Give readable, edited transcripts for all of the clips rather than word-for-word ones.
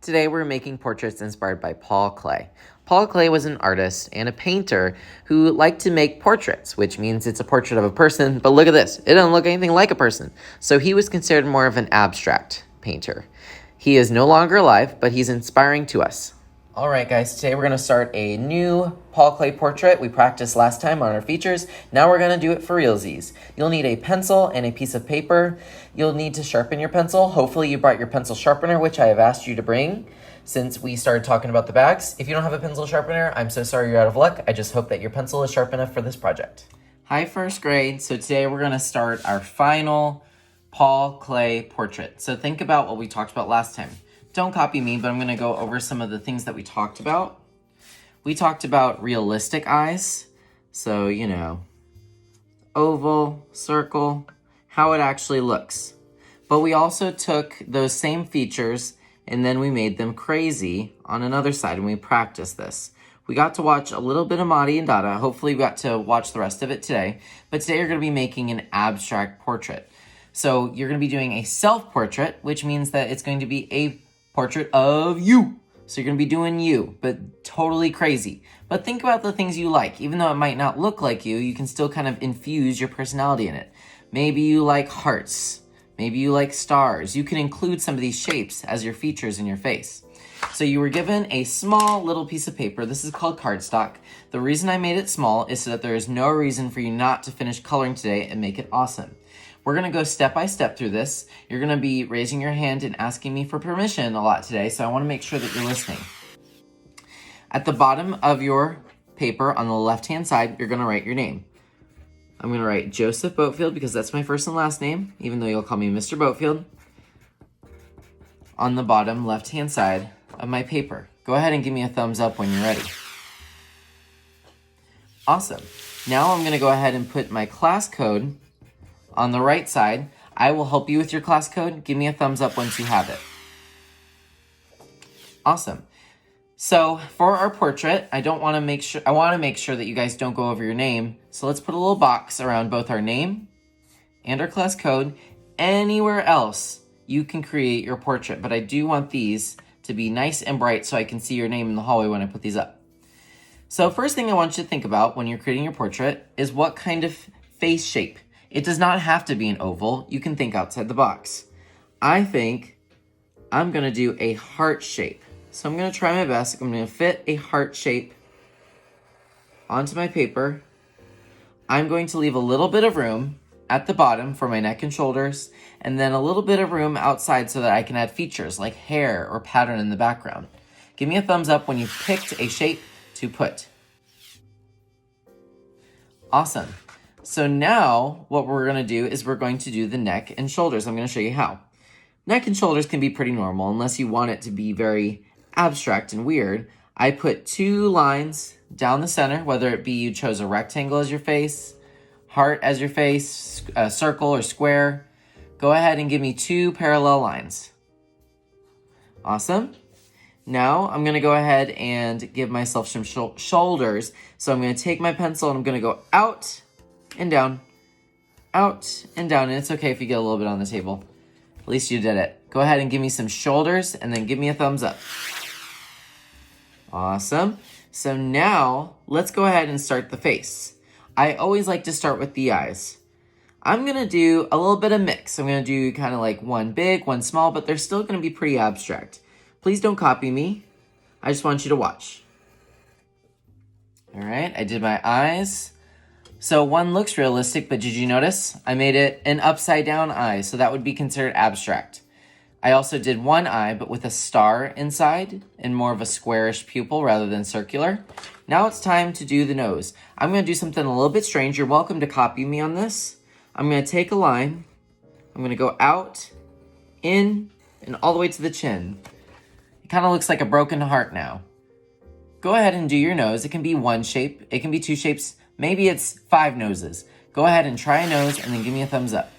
Today we're making portraits inspired by Paul Klee. Paul Klee was an artist and a painter who liked to make portraits, which means it's a portrait of a person, but look at this, it doesn't look anything like a person. So he was considered more of an abstract painter. He is no longer alive, but he's inspiring to us. Alright guys, today we're going to start a new Paul Klee portrait. We practiced last time on our features. Now we're going to do it for realsies. You'll need a pencil and a piece of paper. You'll need to sharpen your pencil. Hopefully you brought your pencil sharpener, which I have asked you to bring since we started talking about the bags. If you don't have a pencil sharpener, I'm so sorry you're out of luck. I just hope that your pencil is sharp enough for this project. Hi first grade. So today we're going to start our final Paul Klee portrait. So think about what we talked about last time. Don't copy me, but I'm going to go over some of the things that we talked about. We talked about realistic eyes. So, you know, oval, circle, how it actually looks. But we also took those same features and then we made them crazy on another side and we practiced this. We got to watch a little bit of Madi and Dada. Hopefully we got to watch the rest of it today. But today you're going to be making an abstract portrait. So you're going to be doing a self-portrait, which means that it's going to be a portrait of you. So you're going to be doing you, but totally crazy. But think about the things you like. Even though it might not look like you can still kind of infuse your personality in it. Maybe you like hearts. Maybe you like stars. You can include some of these shapes as your features in your face. So you were given a small little piece of paper. This is called cardstock. The reason I made it small is so that there is no reason for you not to finish coloring today and make it awesome. We're going to go step by step through this. You're going to be raising your hand and asking me for permission a lot today, so I want to make sure that you're listening. At the bottom of your paper on the left-hand side, you're going to write your name. I'm going to write Joseph Boatfield because that's my first and last name, even though you'll call me Mr. Boatfield. On the bottom left-hand side of my paper. Go ahead and give me a thumbs up when you're ready. Awesome. Now I'm going to go ahead and put my class code on the right side. I will help you with your class code. Give me a thumbs up once you have it. Awesome. So for our portrait, I want to make sure that you guys don't go over your name. So let's put a little box around both our name and our class code. Anywhere else you can create your portrait, but I do want these to be nice and bright so I can see your name in the hallway when I put these up. So first thing I want you to think about when you're creating your portrait is what kind of face shape. It does not have to be an oval. You can think outside the box. I think I'm going to do a heart shape. So I'm going to try my best. I'm going to fit a heart shape onto my paper. I'm going to leave a little bit of room at the bottom for my neck and shoulders, and then a little bit of room outside so that I can add features like hair or pattern in the background. Give me a thumbs up when you've picked a shape to put. Awesome. So now what we're going to do is we're going to do the neck and shoulders. I'm going to show you how. Neck and shoulders can be pretty normal unless you want it to be very abstract and weird. I put 2 lines down the center, whether it be you chose a rectangle as your face, heart as your face, a circle or square. Go ahead and give me 2 parallel lines. Awesome. Now I'm going to go ahead and give myself some shoulders. So I'm going to take my pencil and I'm going to go out and down, out and down. And it's okay if you get a little bit on the table. At least you did it. Go ahead and give me some shoulders and then give me a thumbs up. Awesome. So now let's go ahead and start the face. I always like to start with the eyes. I'm going to do a little bit of mix. I'm going to do kind of like one big, one small, but they're still going to be pretty abstract. Please don't copy me. I just want you to watch. All right, I did my eyes. So one looks realistic, but did you notice? I made it an upside down eye, so that would be considered abstract. I also did one eye, but with a star inside and more of a squarish pupil rather than circular. Now it's time to do the nose. I'm going to do something a little bit strange. You're welcome to copy me on this. I'm going to take a line. I'm going to go out, in, and all the way to the chin. It kind of looks like a broken heart now. Go ahead and do your nose. It can be one shape. It can be 2 shapes. Maybe it's 5 noses. Go ahead and try a nose and then give me a thumbs up.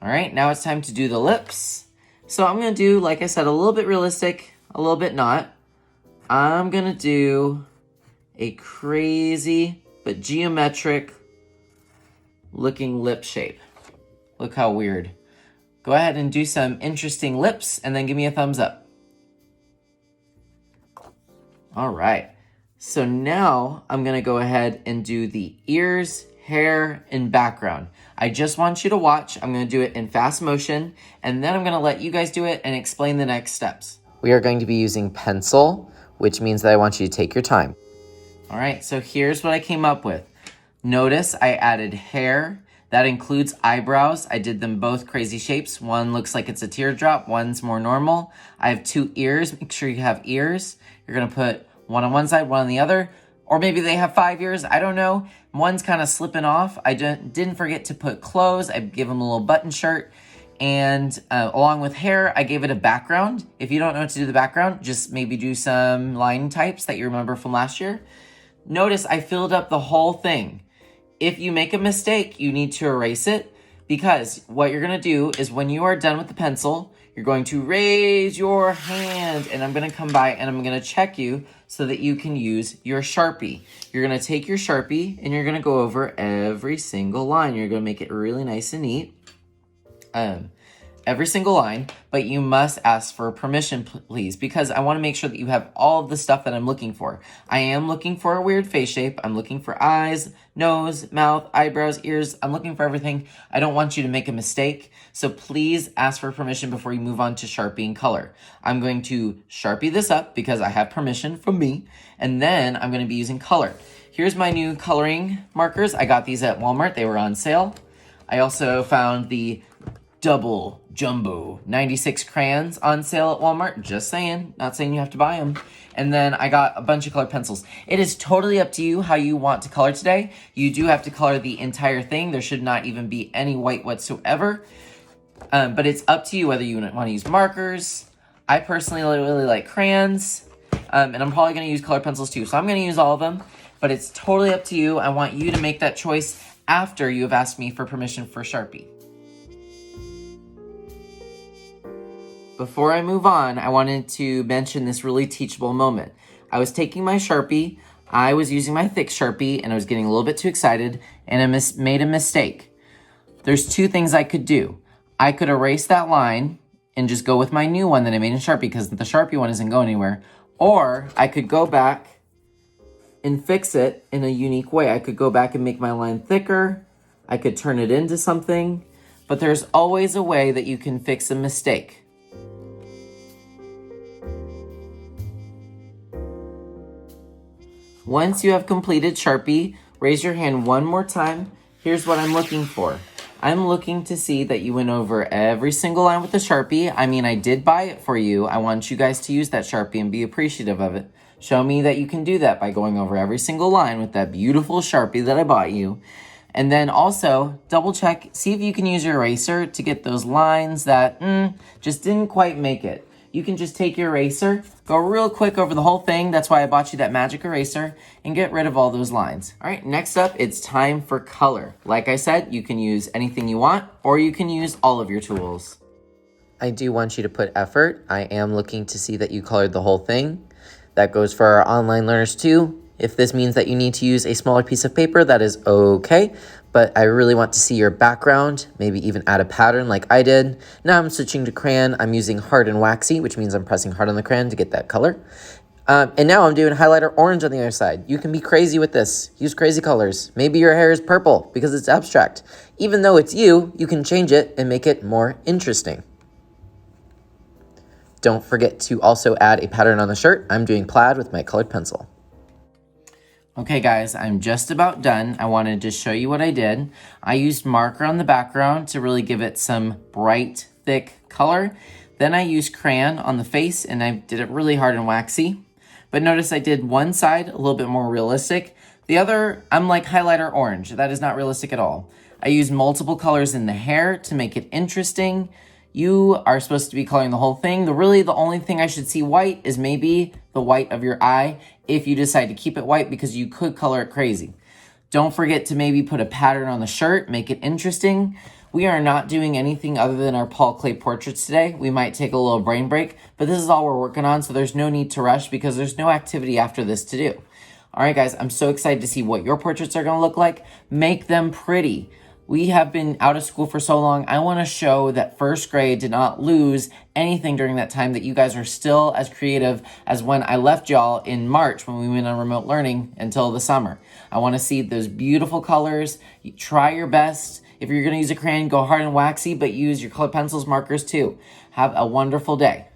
All right, now it's time to do the lips. So I'm going to do, like I said, a little bit realistic, a little bit not. I'm going to do a crazy but geometric looking lip shape. Look how weird. Go ahead and do some interesting lips and then give me a thumbs up. All right. So now I'm going to go ahead and do the ears, hair, and background. I just want you to watch. I'm going to do it in fast motion, and then I'm going to let you guys do it and explain the next steps. We are going to be using pencil, which means that I want you to take your time. All right, so here's what I came up with. Notice I added hair. That includes eyebrows. I did them both crazy shapes. One looks like it's a teardrop. One's more normal. I have 2 ears. Make sure you have ears. You're going to put one on one side, one on the other. Or maybe they have 5 ears. I don't know. One's kind of slipping off. I didn't forget to put clothes. I gave them a little button shirt. And along with hair, I gave it a background. If you don't know what to do the background, just maybe do some line types that you remember from last year. Notice I filled up the whole thing. If you make a mistake, you need to erase it, because what you're going to do is when you are done with the pencil, you're going to raise your hand, and I'm going to come by and I'm going to check you so that you can use your Sharpie. You're going to take your Sharpie and you're going to go over every single line. You're going to make it really nice and neat. Every single line, but you must ask for permission, please, because I want to make sure that you have all of the stuff that I'm looking for. I am looking for a weird face shape. I'm looking for eyes, nose, mouth, eyebrows, ears. I'm looking for everything. I don't want you to make a mistake, so please ask for permission before you move on to Sharpie and color. I'm going to Sharpie this up because I have permission from me, and then I'm going to be using color. Here's my new coloring markers. I got these at Walmart. They were on sale. I also found the double jumbo 96 crayons on sale at Walmart. Just saying, not saying you have to buy them. And then I got a bunch of colored pencils. It is totally up to you how you want to color today. You do have to color the entire thing. There should not even be any white whatsoever. But it's up to you whether you want to use markers. I personally really like crayons. And I'm probably going to use colored pencils too. So I'm going to use all of them. But it's totally up to you. I want you to make that choice after you have asked me for permission for Sharpie. Before I move on, I wanted to mention this really teachable moment. I was taking my Sharpie, I was using my thick Sharpie, and I was getting a little bit too excited, and I made a mistake. There's 2 things I could do. I could erase that line and just go with my new one that I made in Sharpie, because the Sharpie one isn't going anywhere. Or I could go back and fix it in a unique way. I could go back and make my line thicker. I could turn it into something. But there's always a way that you can fix a mistake. Once you have completed Sharpie, raise your hand one more time. Here's what I'm looking for. I'm looking to see that you went over every single line with the Sharpie. I mean, I did buy it for you. I want you guys to use that Sharpie and be appreciative of it. Show me that you can do that by going over every single line with that beautiful Sharpie that I bought you. And then also, double check, see if you can use your eraser to get those lines that just didn't quite make it. You can just take your eraser, go real quick over the whole thing. That's why I bought you that magic eraser, and get rid of all those lines. All right, next up, it's time for color. Like I said, you can use anything you want, or you can use all of your tools. I do want you to put effort. I am looking to see that you colored the whole thing. That goes for our online learners too. If this means that you need to use a smaller piece of paper, that is okay. But I really want to see your background, maybe even add a pattern like I did. Now I'm switching to crayon. I'm using hard and waxy, which means I'm pressing hard on the crayon to get that color. And now I'm doing highlighter orange on the other side. You can be crazy with this. Use crazy colors. Maybe your hair is purple because it's abstract. Even though it's you, you can change it and make it more interesting. Don't forget to also add a pattern on the shirt. I'm doing plaid with my colored pencil. Okay guys, I'm just about done. I wanted to show you what I did. I used marker on the background to really give it some bright, thick color. Then I used crayon on the face and I did it really hard and waxy. But notice I did one side a little bit more realistic. The other, I'm like highlighter orange. That is not realistic at all. I used multiple colors in the hair to make it interesting. You are supposed to be coloring the whole thing. The only thing I should see white is maybe the white of your eye if you decide to keep it white, because you could color it crazy. Don't forget to maybe put a pattern on the shirt, make it interesting. We are not doing anything other than our Paul Klee portraits today. We might take a little brain break, but this is all we're working on, so there's no need to rush because there's no activity after this to do. All right, guys, I'm so excited to see what your portraits are going to look like. Make them pretty. We have been out of school for so long. I want to show that first grade did not lose anything during that time, that you guys are still as creative as when I left y'all in March when we went on remote learning until the summer. I want to see those beautiful colors. You try your best. If you're going to use a crayon, go hard and waxy, but use your colored pencils, markers too. Have a wonderful day.